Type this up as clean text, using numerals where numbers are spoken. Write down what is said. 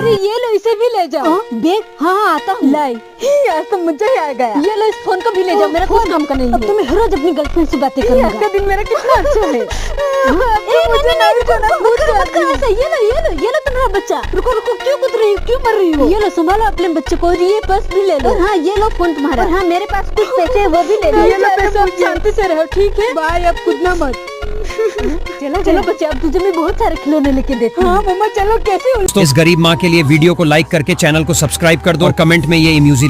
अरे ये लो, इसे भी ले जाओ। बैग? हाँ आता हूँ। लाई, आज तो मुझे ही आ गया। ये लो, इस फोन को भी ले जाओ, मेरा कुछ काम का नहीं है। अब तुम्हें हर रोज अपनी गर्लफ्रेंड से बातें करना। आज का दिन मेरा कितना अच्छा है। ये लो तुम्हारा बच्चा। रुको रुको, क्यों कूद रही हो, क्यों मर रही हो? ये लो संभालो अपने बच्चे को, ये पर्स भी ले लो। और हाँ ये लो फोन तुम्हारा। और हाँ मेरे पास कुछ पैसे है, वो भी ले लो। ये लो पैसे, आप शांति से रहो, ठीक है? बाय, अब कूदना मत। चलो चलो बच्चे, अब तुझे मैं बहुत सारे खिलौने लेके देती हूँ। हाँ मम्मा चलो, कैसे हो? इस गरीब माँ के लिए वीडियो को लाइक करके चैनल को सब्सक्राइब कर दो और कमेंट में ये इमोजी